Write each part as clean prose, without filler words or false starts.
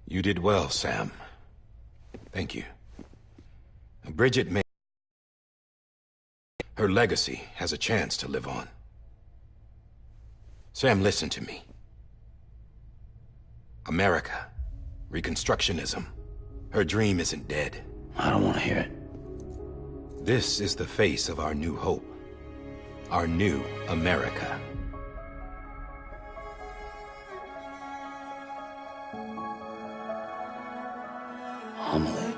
You did well, Sam. Thank you. Bridget may... Her legacy has a chance to live on. Sam, listen to me. America. Reconstructionism. Her dream isn't dead. I don't want to hear it. This is the face of our new hope. Our new America. Homily.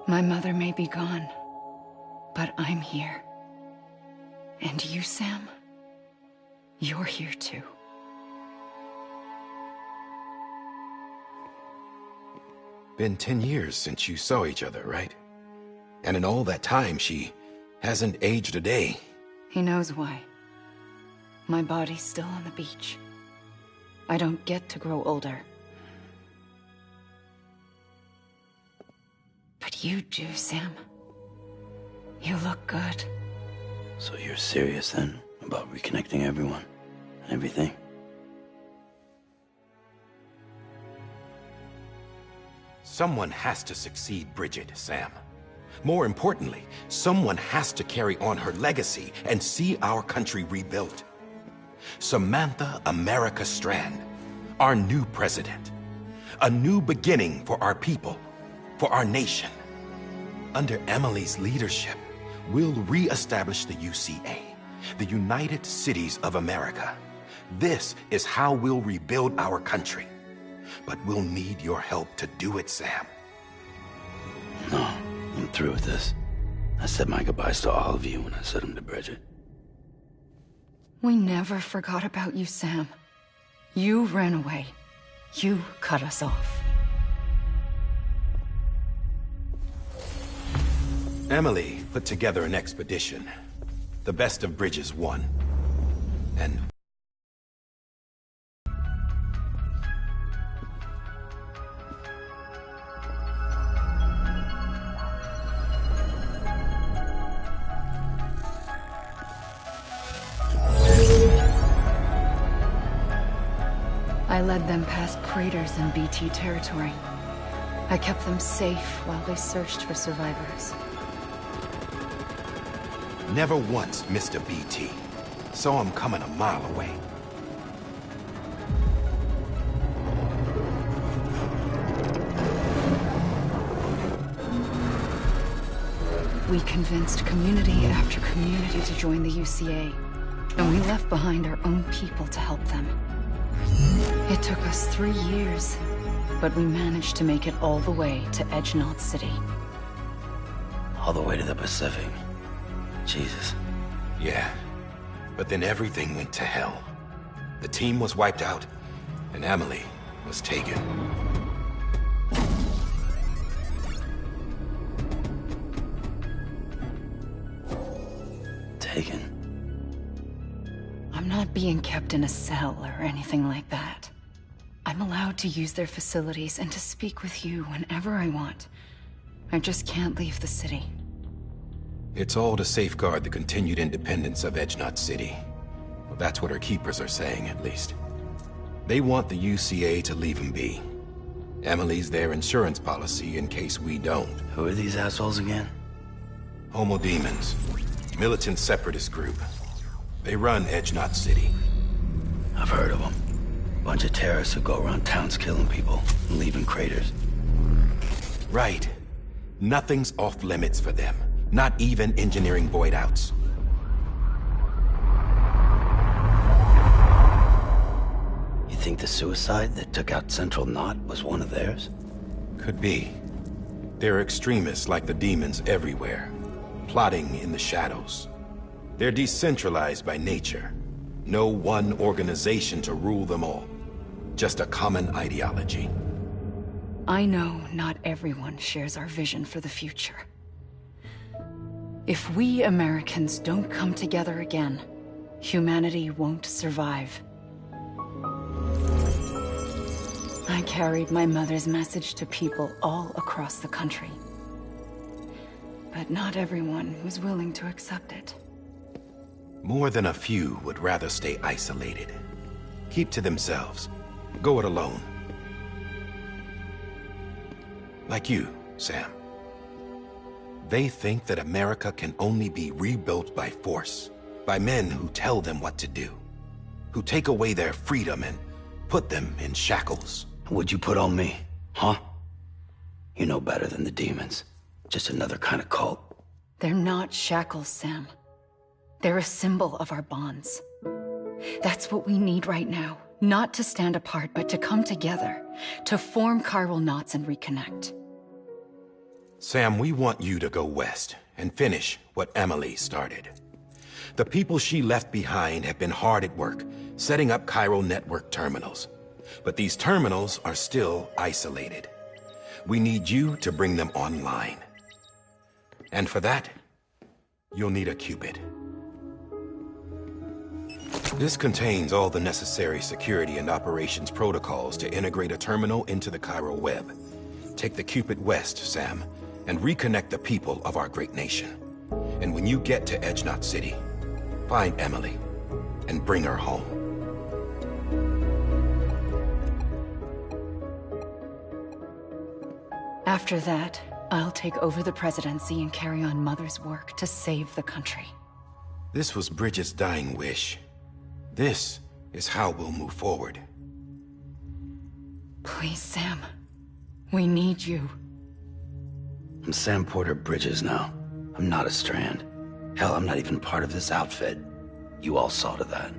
My mother may be gone, but I'm here. And you, Sam, you're here too. Been 10 years since you saw each other, right? And in all that time, she hasn't aged a day. He knows why. My body's still on the beach. I don't get to grow older. But you do, Sam. You look good. So you're serious then about reconnecting everyone and everything? Someone has to succeed Bridget, Sam. More importantly, someone has to carry on her legacy and see our country rebuilt. Samantha America Strand, our new president. A new beginning for our people, for our nation. Under Emily's leadership, we'll re-establish the UCA, the United Cities of America. This is how we'll rebuild our country. But we'll need your help to do it, Sam. No, I'm through with this. I said my goodbyes to all of you when I said them to Bridget. We never forgot about you, Sam. You ran away. You cut us off. Emily put together an expedition. The best of Bridges won. And... I led them past craters in BT territory. I kept them safe while they searched for survivors. Never once missed a BT. Saw him coming a mile away. We convinced community after community to join the UCA, and we left behind our own people to help them. It took us 3 years, but we managed to make it all the way to Edgenot City. All the way to the Pacific. Jesus. Yeah, but then everything went to hell. The team was wiped out, and Emily was taken. Taken? I'm not being kept in a cell or anything like that. I'm allowed to use their facilities and to speak with you whenever I want. I just can't leave the city. It's all to safeguard the continued independence of Edgenot City. Well, that's what our keepers are saying, at least. They want the UCA to leave him be. Emily's their insurance policy in case we don't. Who are these assholes again? Homo Demons. Militant separatist group. They run Edgenot City. I've heard of them. Bunch of terrorists who go around towns killing people and leaving craters. Right. Nothing's off limits for them. Not even engineering void outs. You think the suicide that took out Central Knot was one of theirs? Could be. There are extremists like the demons everywhere, plotting in the shadows. They're decentralized by nature. No one organization to rule them all. Just a common ideology. I know not everyone shares our vision for the future. If we Americans don't come together again, humanity won't survive. I carried my mother's message to people all across the country. but not everyone was willing to accept it. More than a few would rather stay isolated. Keep to themselves. Go it alone. Like you, Sam. They think that America can only be rebuilt by force, by men who tell them what to do, who take away their freedom and put them in shackles. What'd you put on me, huh? You know better than the demons. Just another kind of cult. They're not shackles, Sam. They're a symbol of our bonds. That's what we need right now. Not to stand apart, but to come together, to form chiral knots and reconnect. Sam, we want you to go west and finish what Emily started. The people she left behind have been hard at work, setting up chiral network terminals. But these terminals are still isolated. We need you to bring them online. And for that, you'll need a Cupid. This contains all the necessary security and operations protocols to integrate a terminal into the chiral web. Take the Cupid west, Sam, and reconnect the people of our great nation. And when you get to Edge Knot City, find Emily and bring her home. After that, I'll take over the presidency and carry on Mother's work to save the country. This was Bridget's dying wish. This is how we'll move forward. Please, Sam. We need you. I'm Sam Porter Bridges now. I'm not a Strand. Hell, I'm not even part of this outfit. You all saw to that.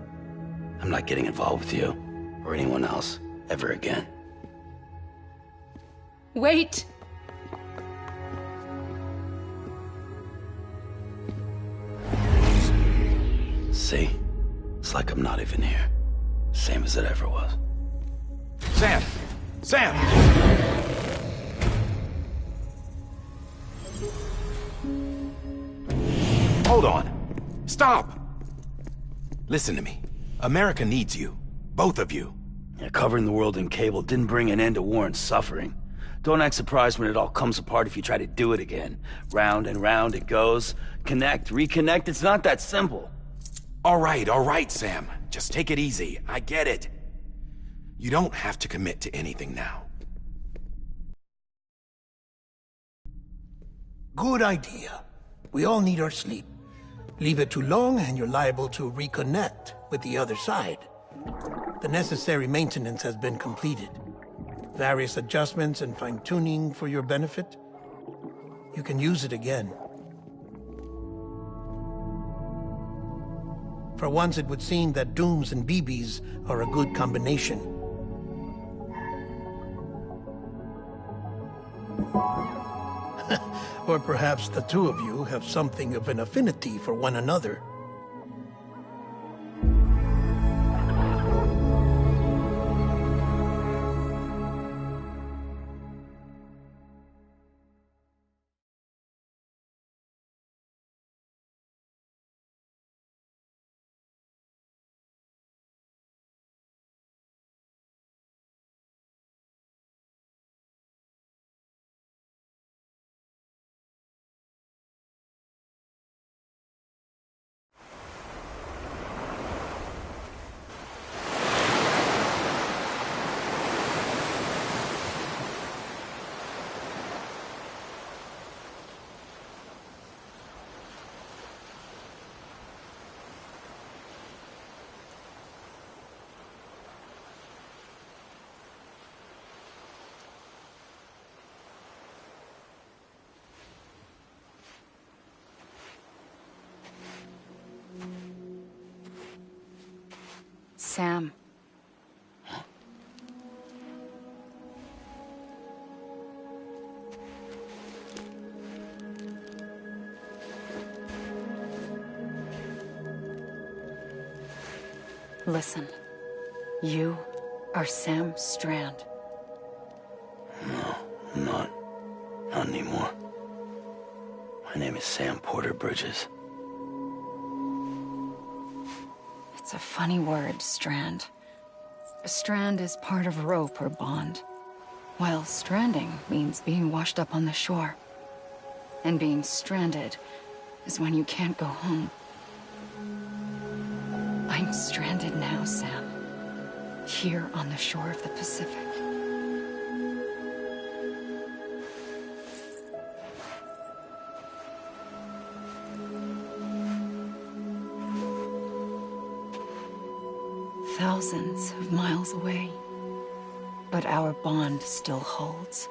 I'm not getting involved with you, or anyone else, ever again. Wait! See? It's like I'm not even here. Same as it ever was. Sam! Sam! Hold on. Stop! Listen to me. America needs you. Both of you. Yeah, covering the world in cable didn't bring an end to war and suffering. Don't act surprised when it all comes apart if you try to do it again. Round and round it goes. Connect, reconnect, it's not that simple. All right, Sam. Just take it easy. I get it. You don't have to commit to anything now. Good idea. We all need our sleep. Leave it too long and you're liable to reconnect with the other side. The necessary maintenance has been completed. Various adjustments and fine-tuning for your benefit. You can use it again. For once, it would seem that Dooms and BBs are a good combination. Or perhaps the two of you have something of an affinity for one another. Sam. Listen. You are Sam Strand. No, I'm not. Not anymore. My name is Sam Porter Bridges. It's a funny word, Strand. A strand is part of rope or bond, while stranding means being washed up on the shore. And being stranded is when you can't go home. I'm stranded now, Sam. Here on the shore of the Pacific. Thousands of miles away. But our bond still holds.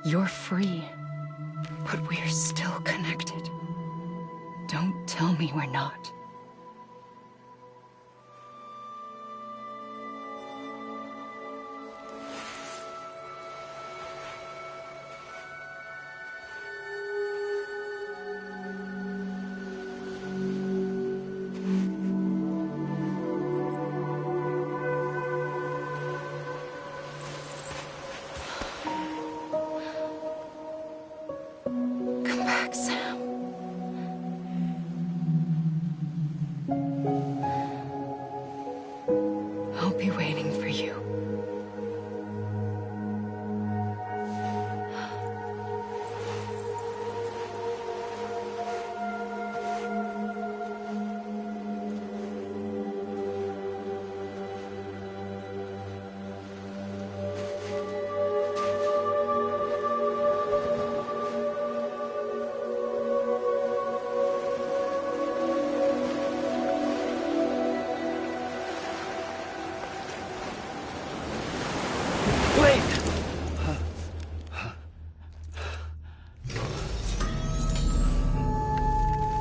You're free, but we're still connected. Don't tell me we're not. Come back, Sam. I'll be waiting for you.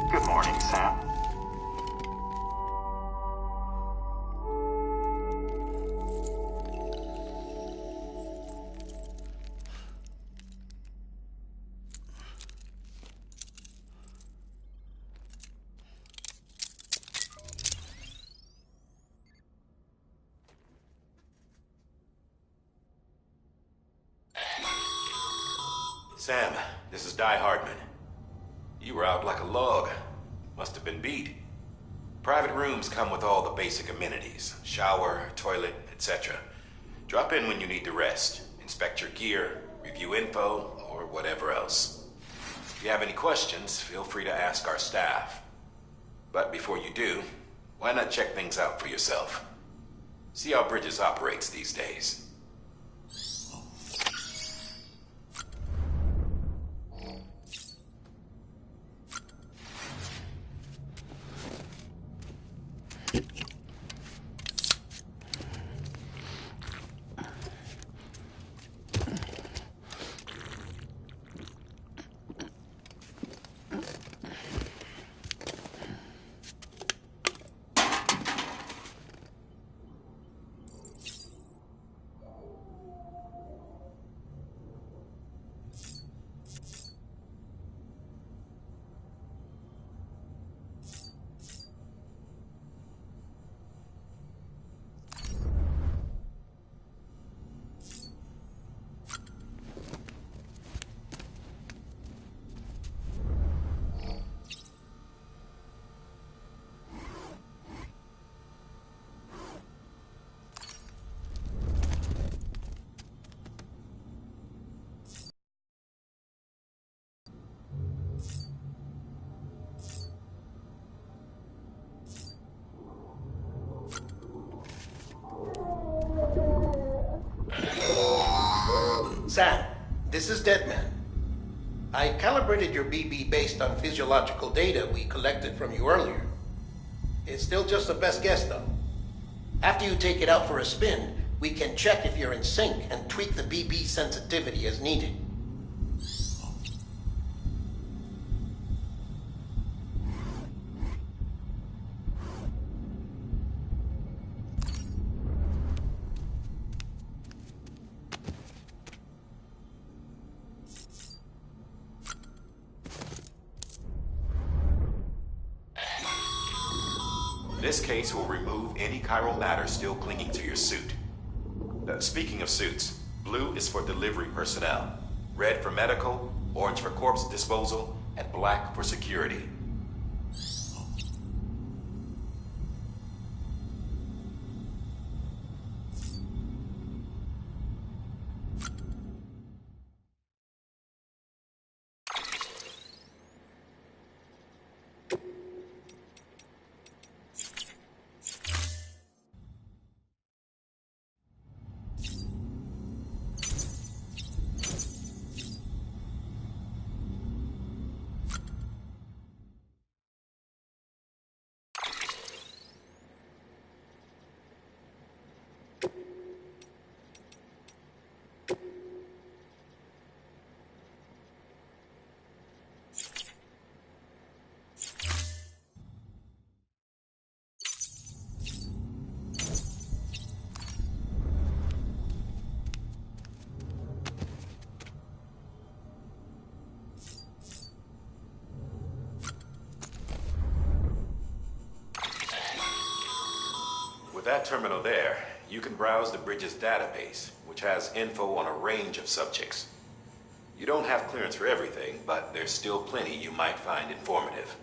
Good morning, Sam. Sam, this is Di Hardman. You were out like a log. Must have been beat. Private rooms come with all the basic amenities. Shower, toilet, etc. Drop in when you need to rest. Inspect your gear, review info, or whatever else. If you have any questions, feel free to ask our staff. But before you do, why not check things out for yourself? See how Bridges operates these days. Sam, this is Deadman. I calibrated your BB based on physiological data we collected from you earlier. It's still just the best guess, though. After you take it out for a spin, we can check if you're in sync and tweak the BB sensitivity as needed. This case will remove any chiral matter still clinging to your suit. Speaking of suits, blue is for delivery personnel, red for medical, orange for corpse disposal, and black for security. that terminal there, you can browse the bridge's database, which has info on a range of subjects. You don't have clearance for everything, but there's still plenty you might find informative.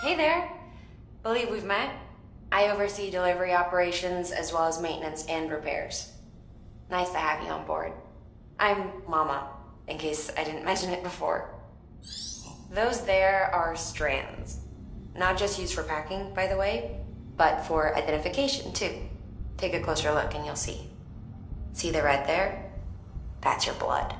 Hey there. Believe we've met. I oversee delivery operations as well as maintenance and repairs. Nice to have you on board. I'm Mama, in case I didn't mention it before. Those there are strands. Not just used for packing, by the way, but for identification too. Take a closer look and you'll see. See the red there? That's your blood.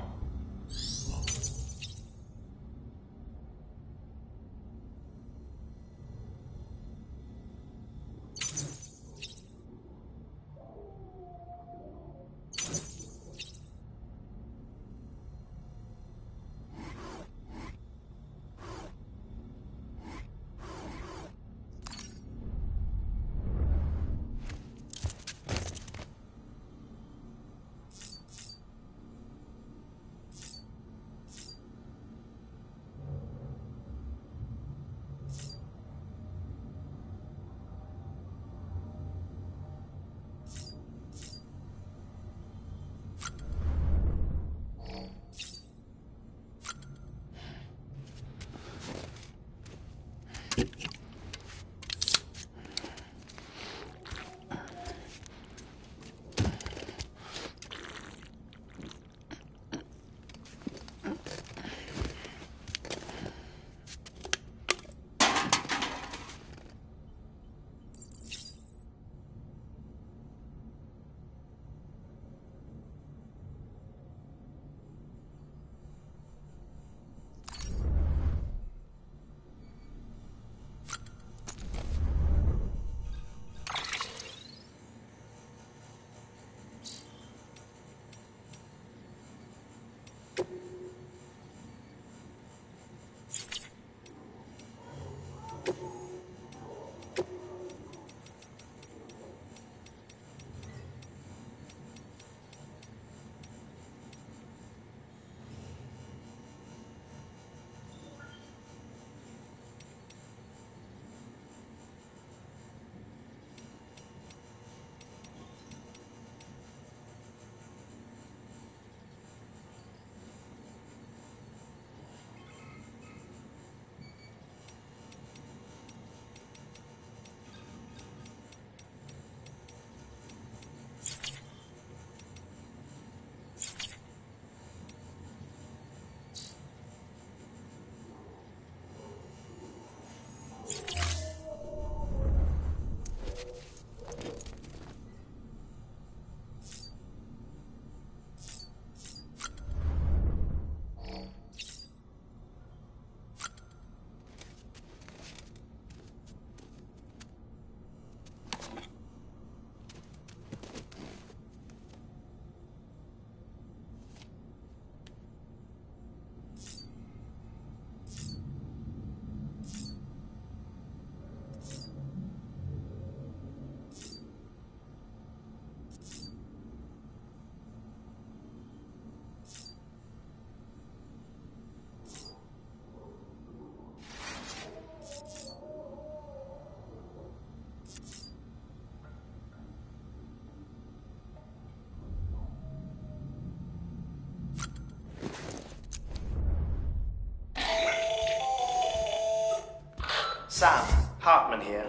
Sam, Hartman here,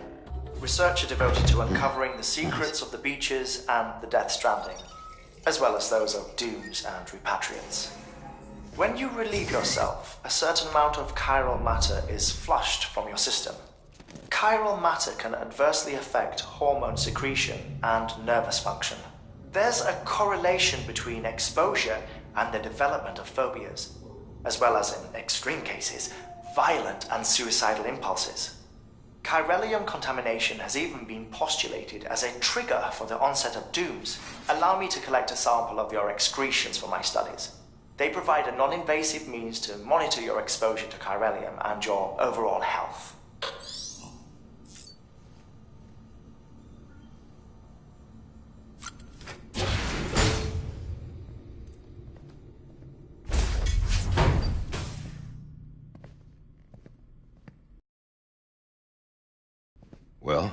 researcher devoted to uncovering the secrets of the beaches and the Death Stranding, as well as those of dooms and repatriates. When you relieve yourself, a certain amount of chiral matter is flushed from your system. Chiral matter can adversely affect hormone secretion and nervous function. There's a correlation between exposure and the development of phobias, as well as, in extreme cases, violent and suicidal impulses. Chiralium contamination has even been postulated as a trigger for the onset of dooms. Allow me to collect a sample of your excretions for my studies. They provide a non-invasive means to monitor your exposure to chiralium and your overall health. Well,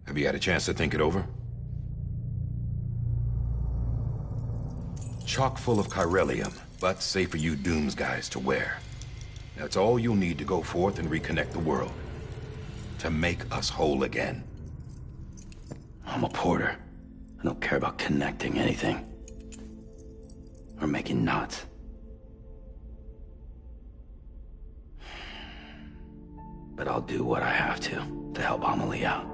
have you had a chance to think it over? Chock full of chiralium, but safe for you Dooms guys to wear. That's all you'll need to go forth and reconnect the world. To make us whole again. I'm a porter. I don't care about connecting anything. Or making knots. But I'll do what I have to help Amelie out.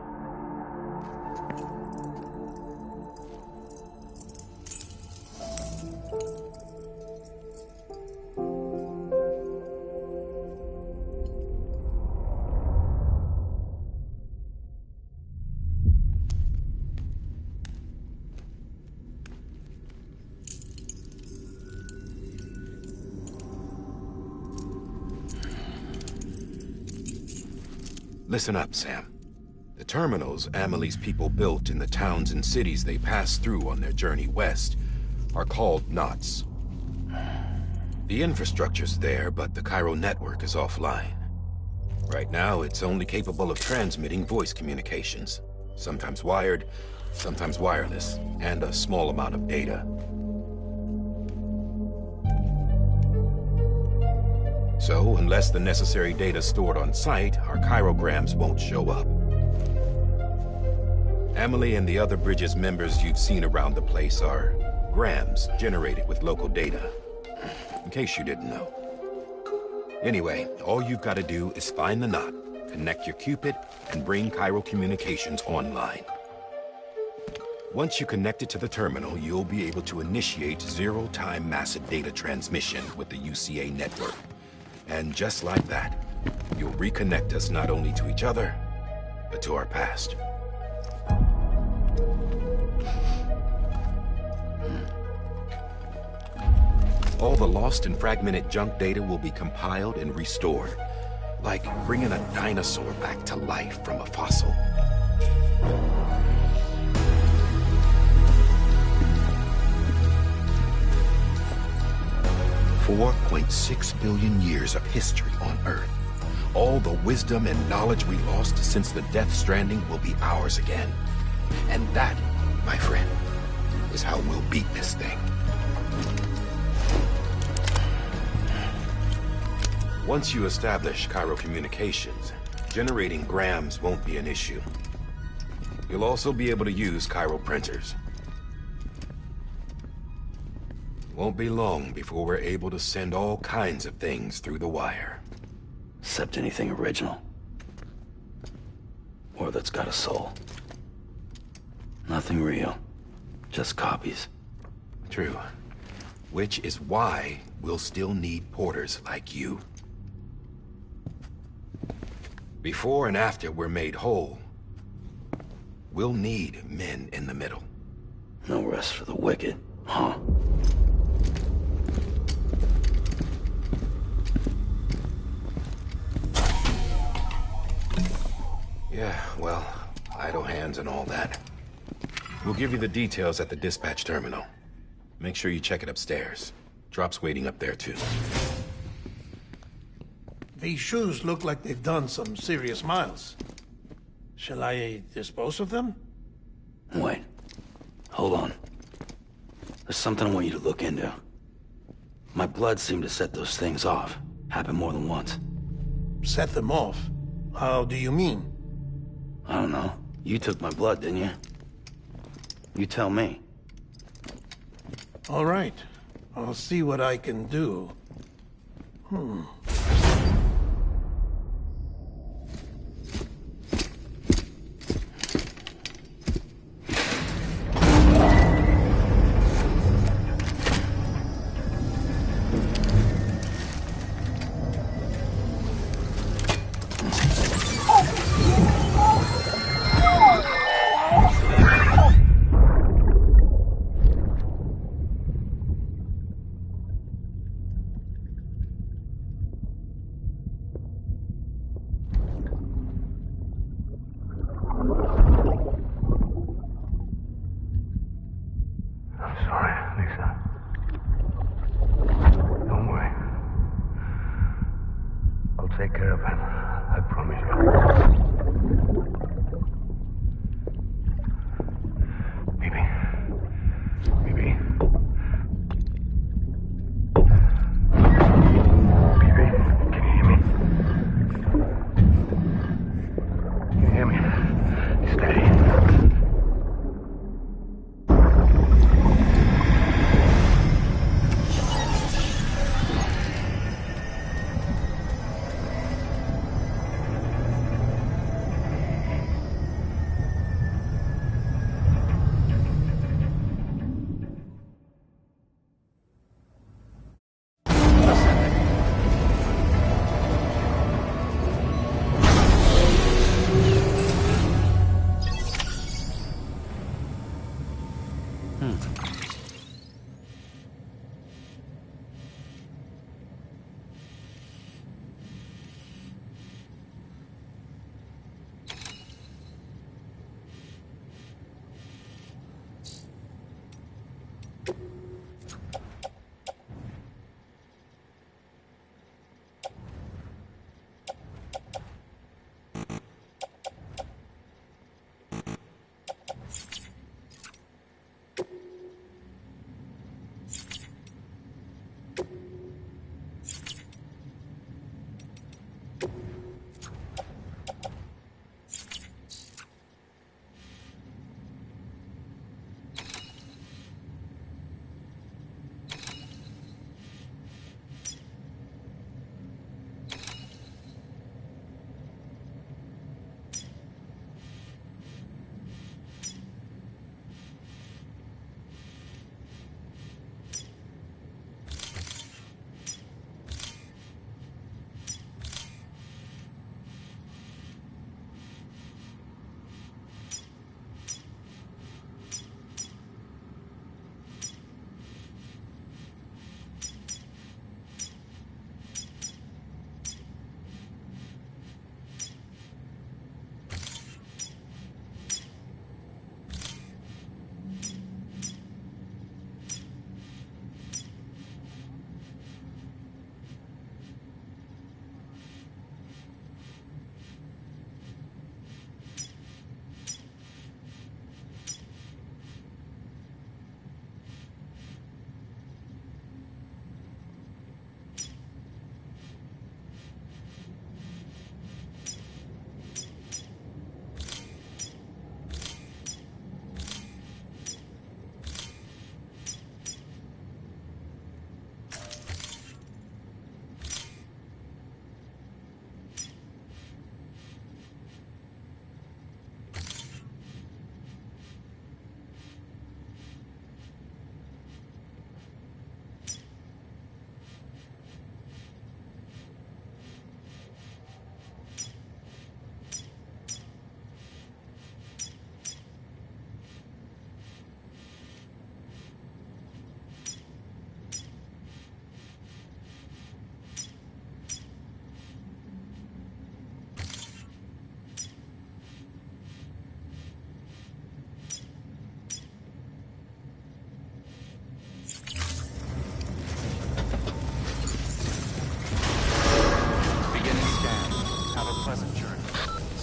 Listen up, Sam. The terminals Amelie's people built in the towns and cities they passed through on their journey west are called knots. The infrastructure's there, but the Cairo network is offline. Right now, it's only capable of transmitting voice communications. Sometimes wired, sometimes wireless, and a small amount of data. So, unless the necessary data stored on site, our chirograms won't show up. Amelie and the other Bridges members you've seen around the place are grams generated with local data. In case you didn't know. Anyway, all you've got to do is find the knot, connect your Cupid, and bring Cairo communications online. Once you connect it to the terminal, you'll be able to initiate zero-time massive data transmission with the UCA network. And just like that, you'll reconnect us not only to each other, but to our past. All the lost and fragmented junk data will be compiled and restored, like bringing a dinosaur back to life from a fossil. 4.6 billion years of history on Earth. All the wisdom and knowledge we lost since the Death Stranding will be ours again. And that, my friend, is how we'll beat this thing. Once you establish Cairo communications, generating grams won't be an issue. You'll also be able to use Cairo printers. Won't be long before we're able to send all kinds of things through the wire. Except anything original. Or that's got a soul. Nothing real. Just copies. True. Which is why we'll still need porters like you. Before and after we're made whole, we'll need men in the middle. No rest for the wicked, huh? Yeah, well, idle hands and all that. We'll give you the details at the dispatch terminal. Make sure you check it upstairs. Drop's waiting up there, too. These shoes look like they've done some serious miles. Shall I dispose of them? Wait. Hold on. There's something I want you to look into. My blood seemed to set those things off. Happened more than once. Set them off? How do you mean? I don't know. You took my blood, didn't you? You tell me. All right. I'll see what I can do. Take care of him. I promise you. Baby. Baby. Baby, can you hear me? Can you hear me? Steady.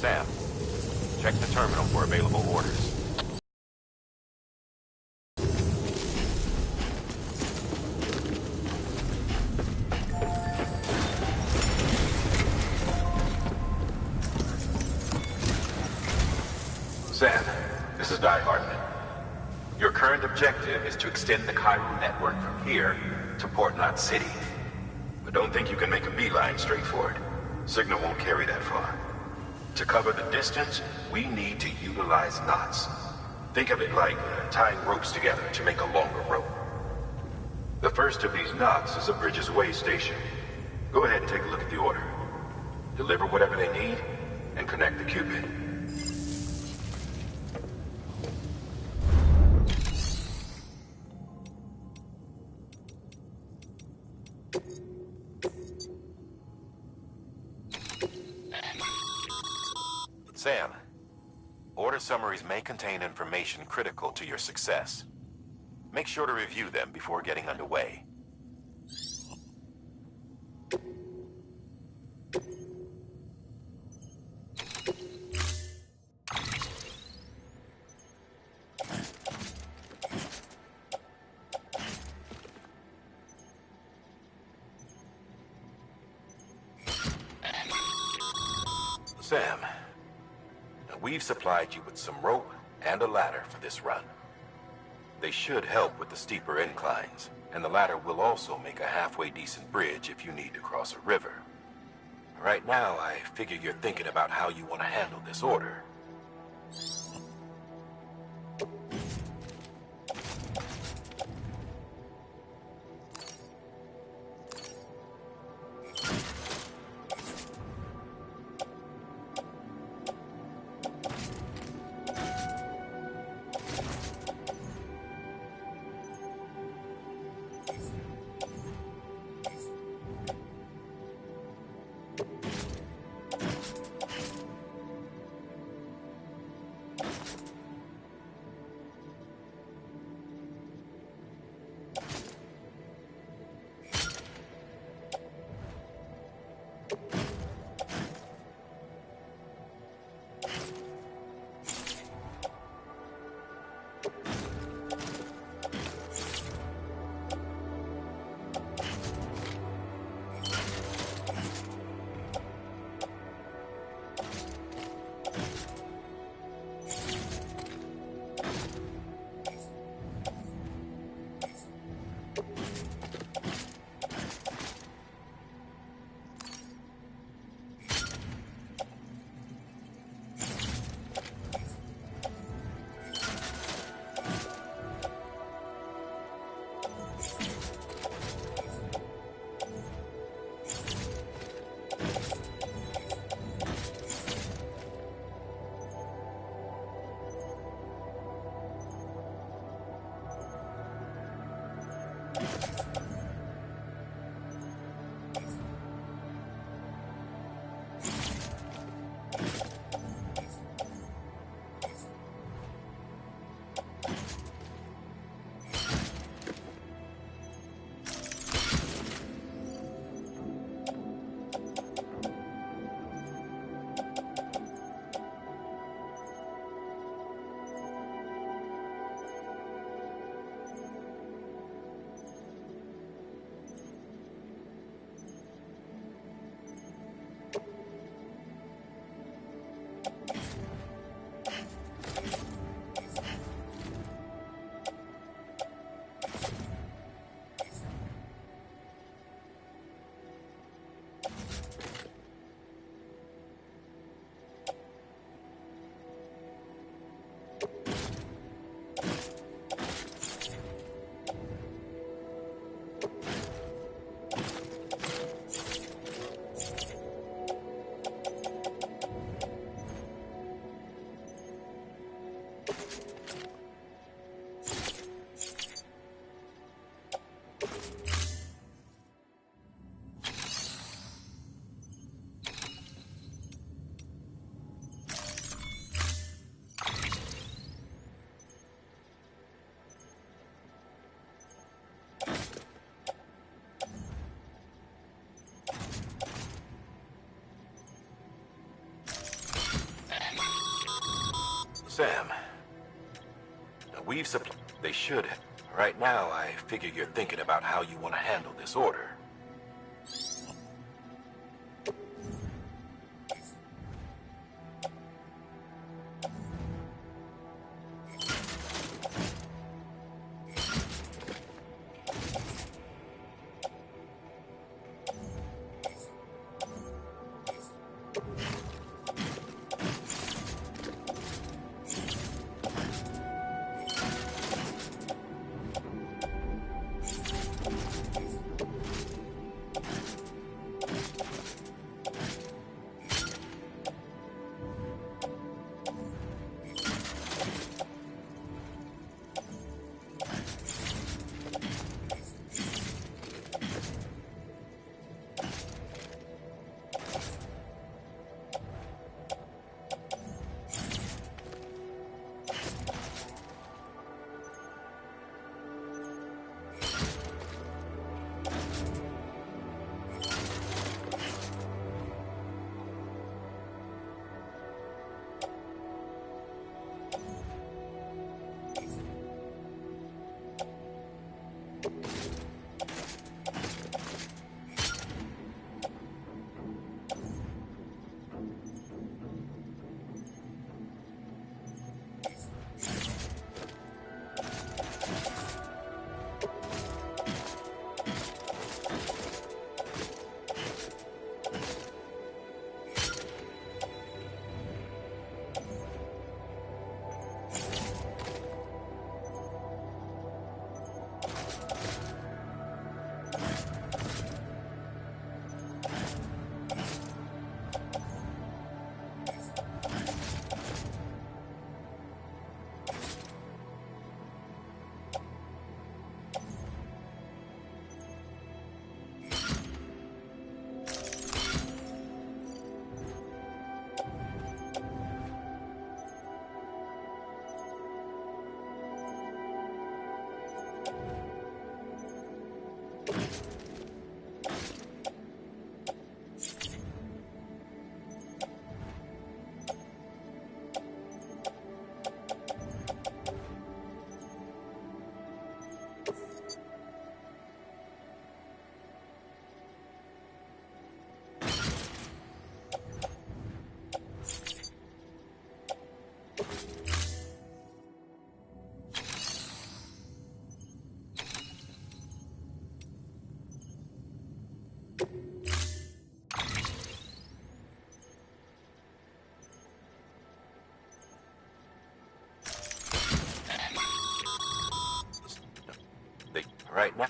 Sam, check the terminal for available orders. Sam, this is Die Hardman. Your current objective is to extend the chiral network from here to Port Knot City. But don't think you can make a beeline straight for it. Signal won't carry that far. To cover the distance, we need to utilize knots. Think of it like tying ropes together to make a longer rope. The first of these knots is a Bridges Way station. Go ahead and take a look at the order. Deliver whatever they need, and connect the Cupid. Sam, order summaries may contain information critical to your success. Make sure to review them before getting underway. Sam, we've supplied you with some rope and a ladder for this run. They should help with the steeper inclines, and the ladder will also make a halfway decent bridge if you need to cross a river. Right now, I figure you're thinking about how you want to handle this order. Sam, we've supplied... They should. Right now, I figure you're thinking about how you want to handle this order. Right now.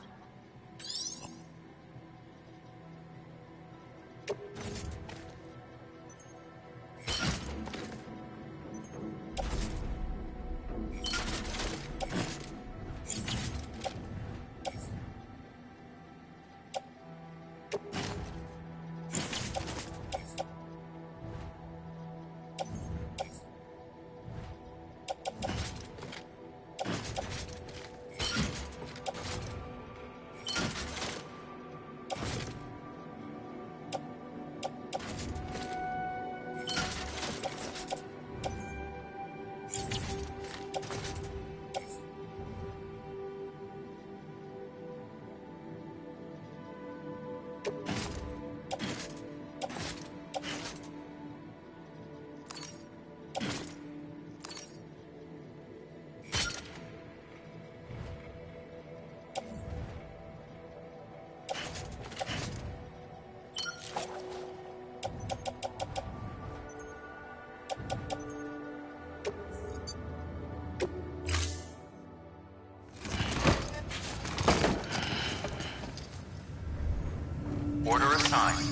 Order assigned.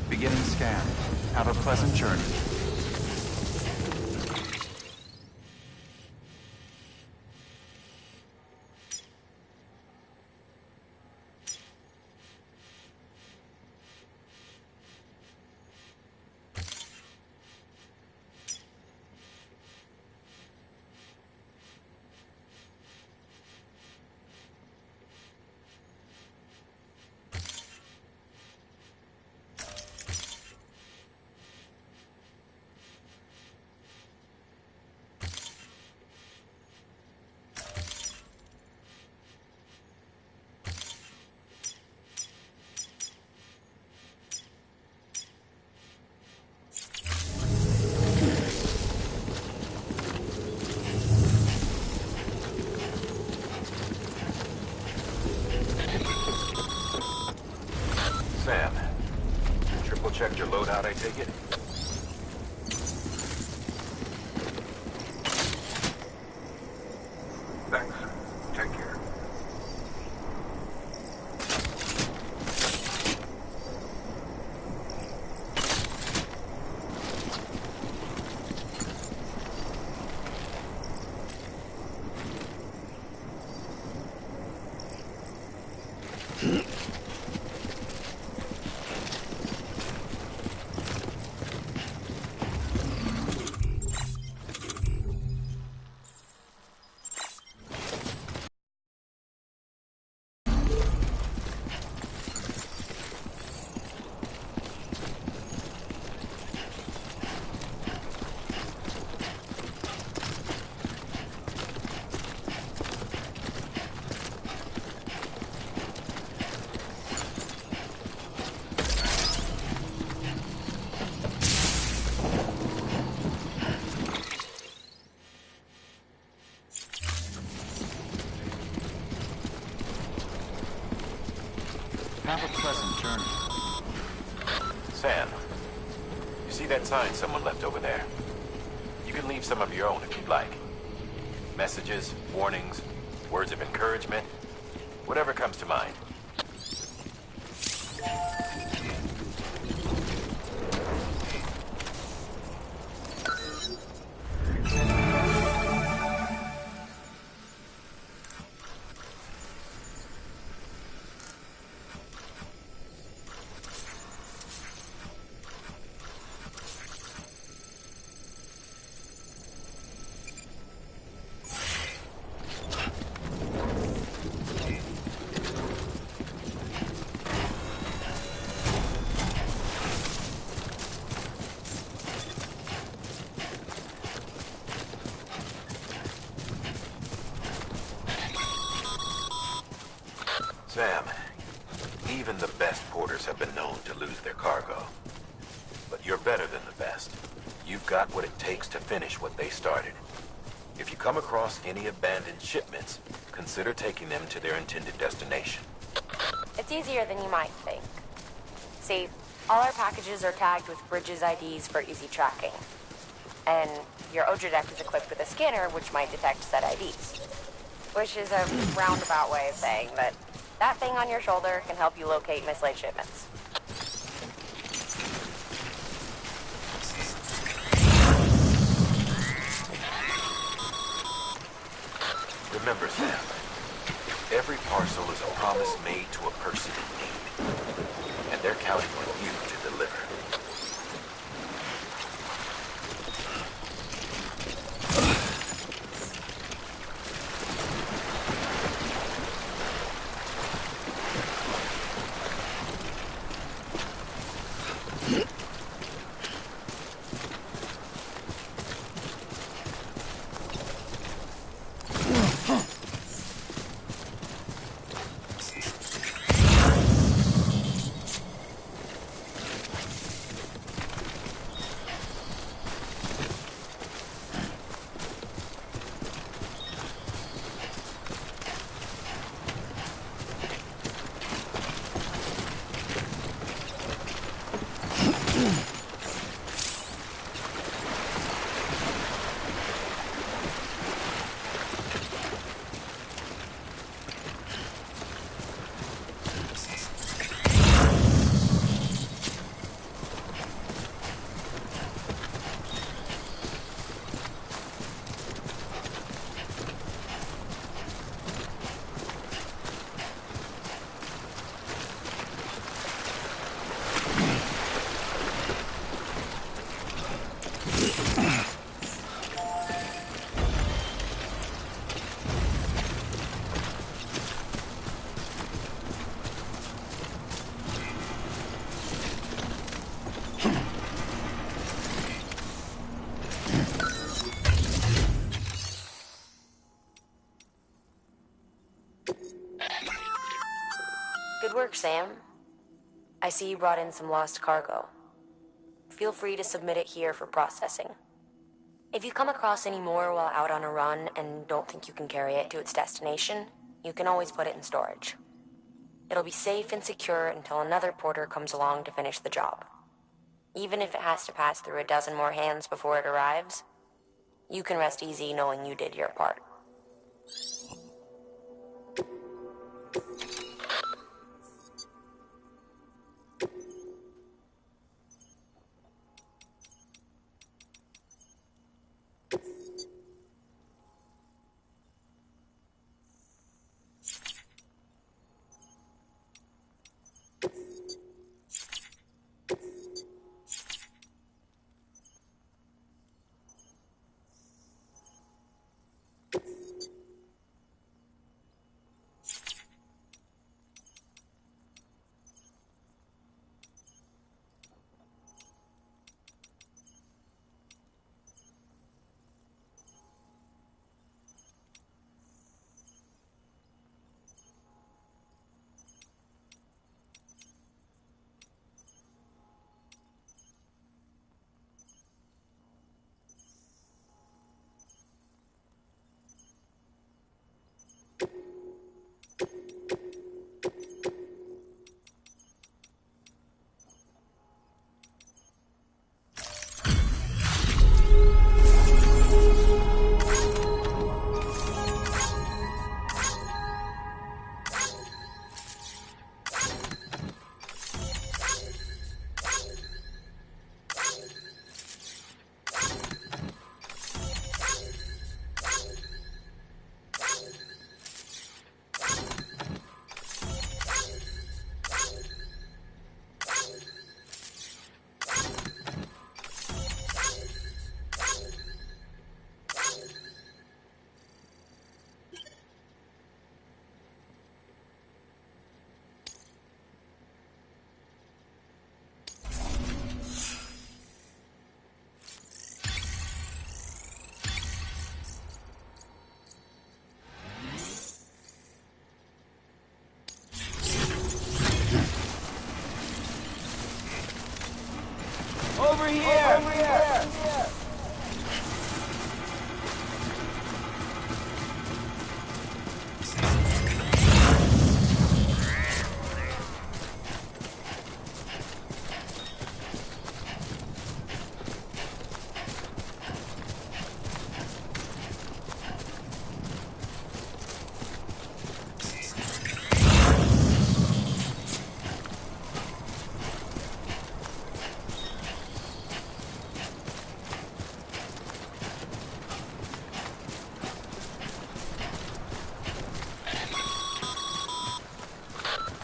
Beginning scan. Have a pleasant journey. Sam, triple checked your loadout, I take it? Thanks. Take care. Have a pleasant journey. Sam, you see that sign someone left over there? You can leave some of your own if you'd like. Messages, warnings, words of encouragement, whatever comes to mind. Sam, even the best porters have been known to lose their cargo. But you're better than the best. You've got what it takes to finish what they started. If you come across any abandoned shipments, consider taking them to their intended destination. It's easier than you might think. See, all our packages are tagged with Bridges IDs for easy tracking. And your Odra deck is equipped with a scanner which might detect said IDs. Which is a roundabout way of saying that that thing on your shoulder can help you locate mislaid shipments. Remember, Sam, every parcel is a promise made to a person in need. And they're counting on you to deliver. Good work, Sam. I see you brought in some lost cargo. Feel free to submit it here for processing. If you come across any more while out on a run and don't think you can carry it to its destination, you can always put it in storage. It'll be safe and secure until another porter comes along to finish the job. Even if it has to pass through a dozen more hands before it arrives, you can rest easy knowing you did your part.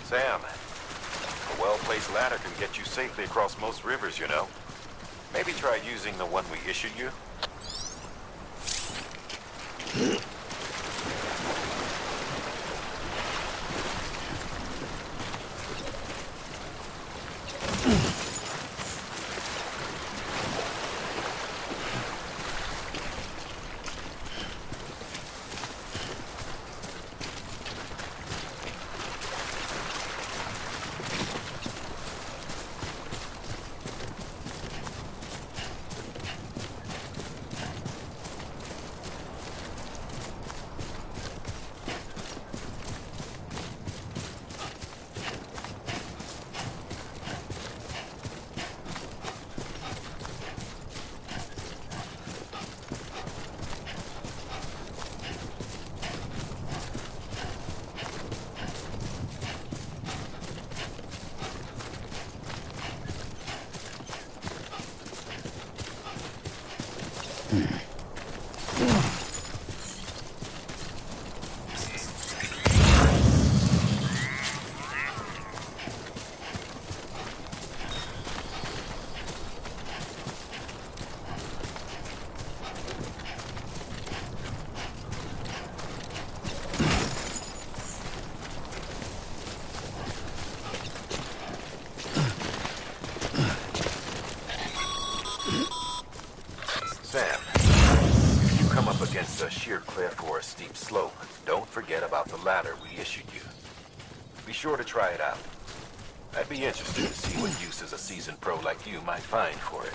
Sam, a well-placed ladder can get you safely across most rivers, you know. Maybe try using the one we issued you. Sam, if you come up against a sheer cliff or a steep slope, don't forget about the ladder we issued you. Be sure to try it out. I'd be interested to see what uses a seasoned pro like you might find for it.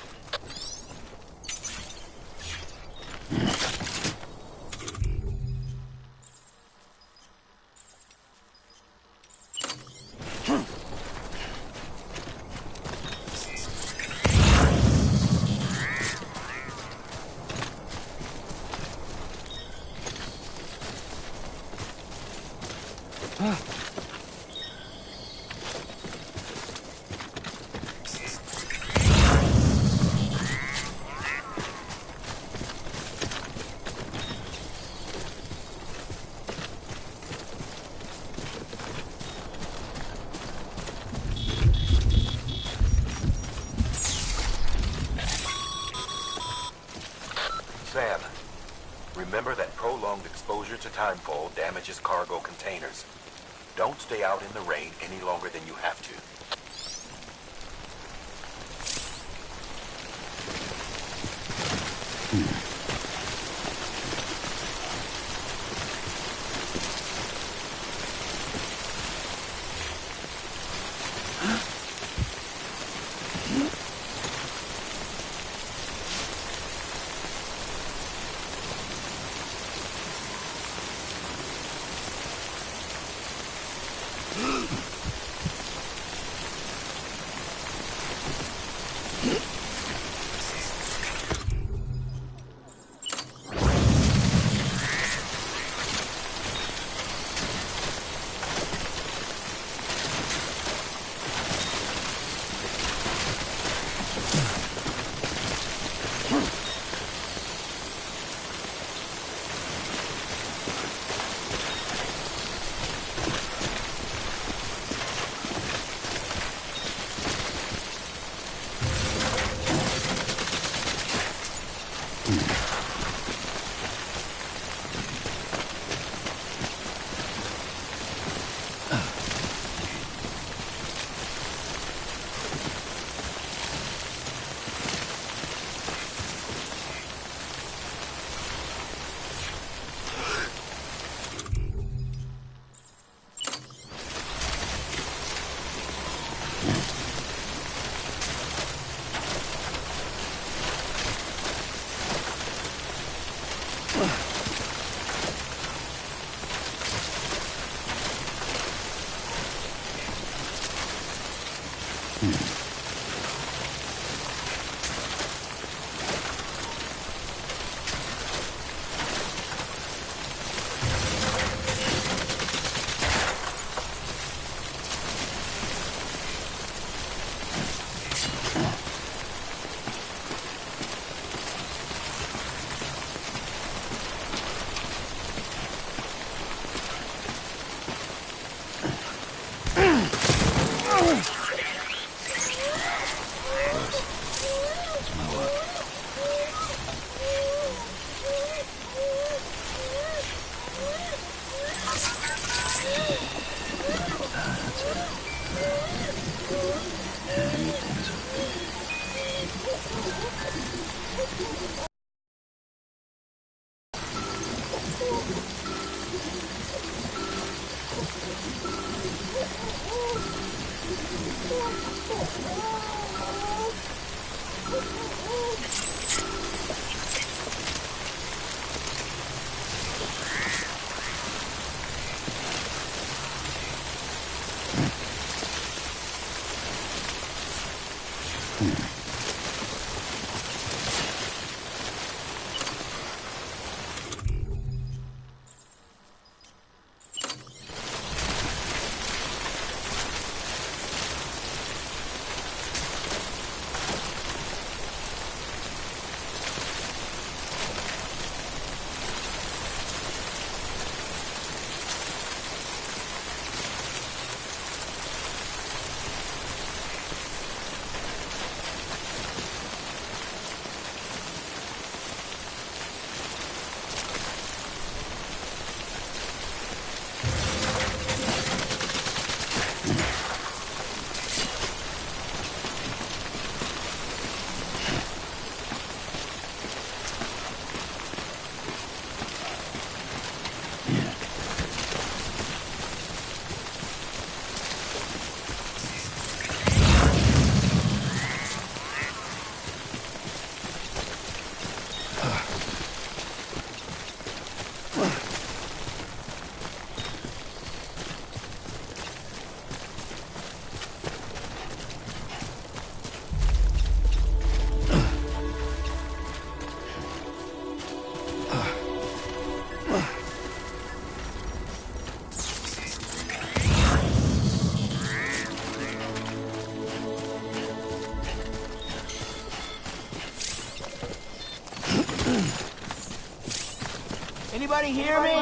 Sam, remember that prolonged exposure to timefall damages cargo containers. Don't stay out in the rain any longer than you have to. Anybody hear me?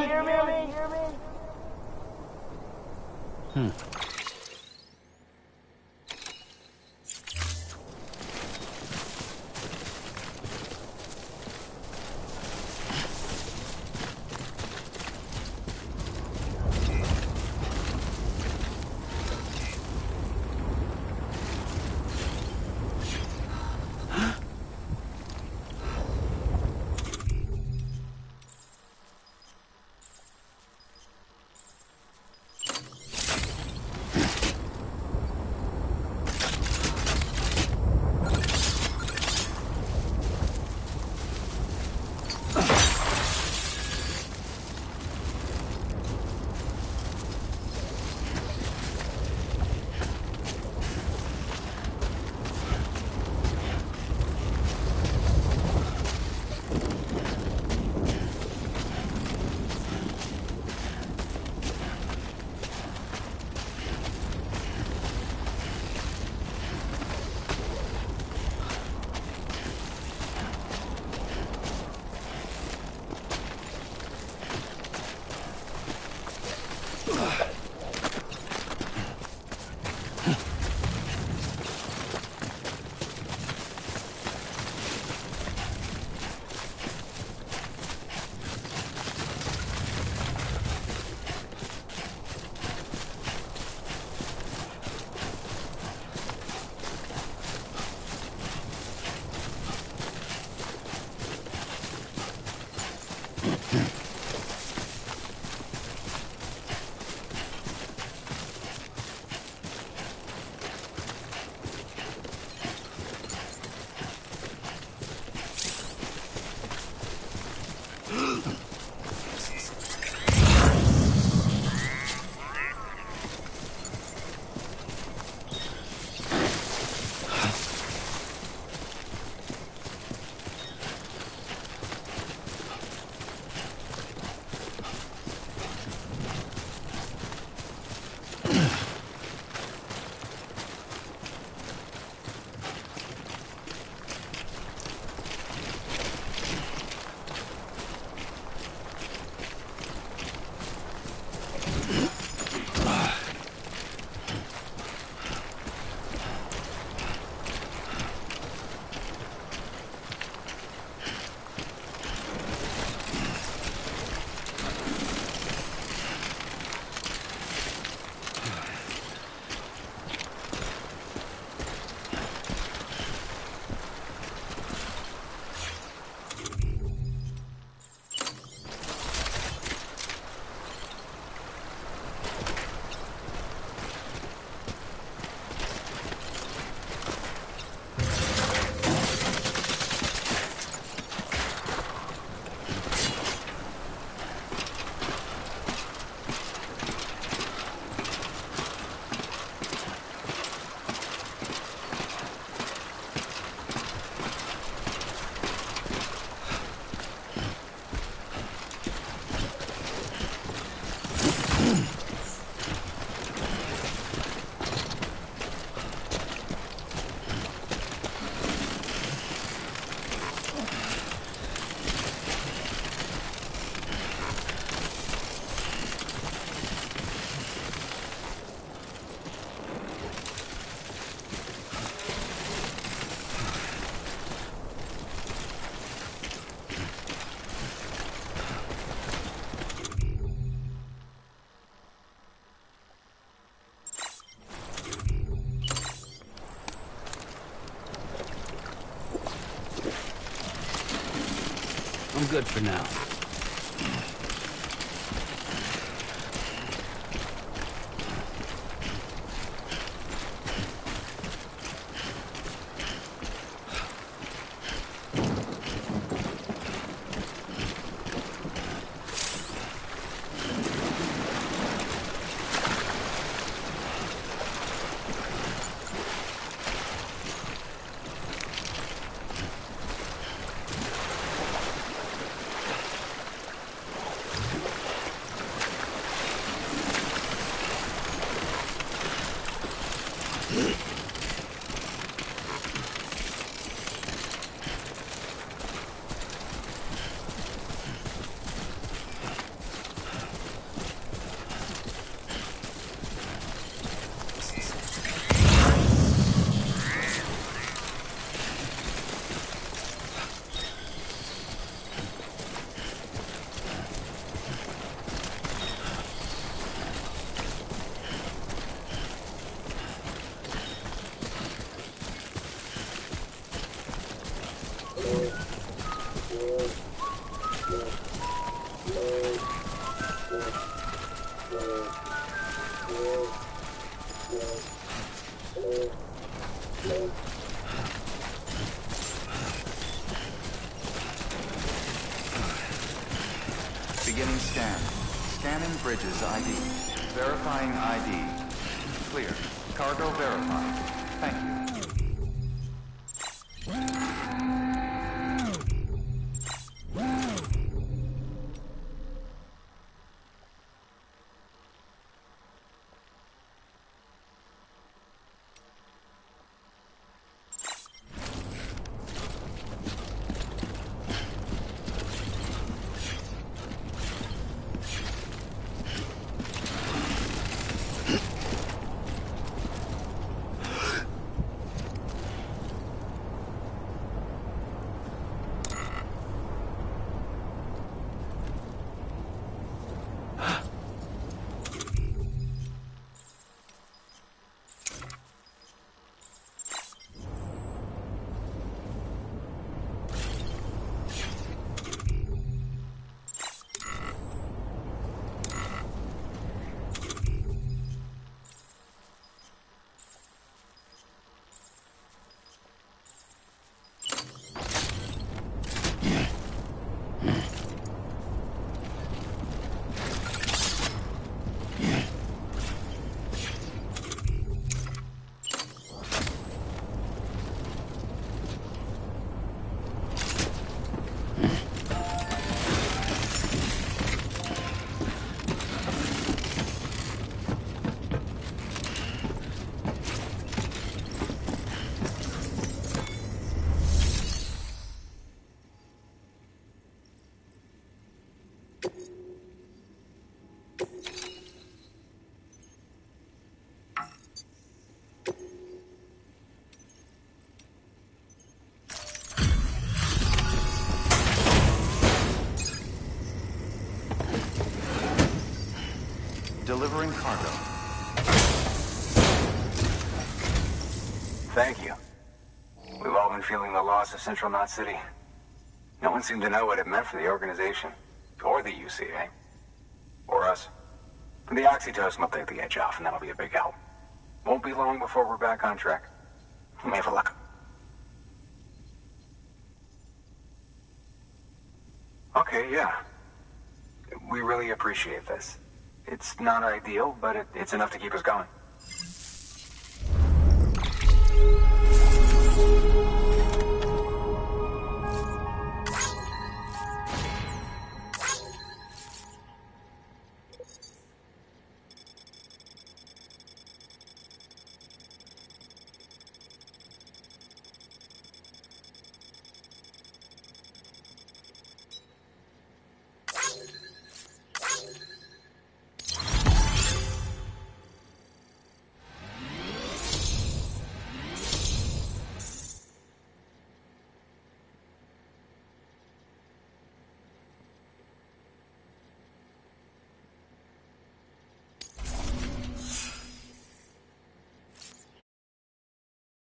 good for now. Beginning scan. Scanning bridges ID. Verifying ID. Clear. Cargo verified. Thank you. Delivering cargo. Thank you. We've all been feeling the loss of Central Knot City. No one seemed to know what it meant for the organization, or the UCA, or us. The oxytocin will take the edge off, and that'll be a big help. Won't be long before we're back on track. We may have a luck. Okay, yeah. We really appreciate this. It's not ideal, but it's enough to keep us going.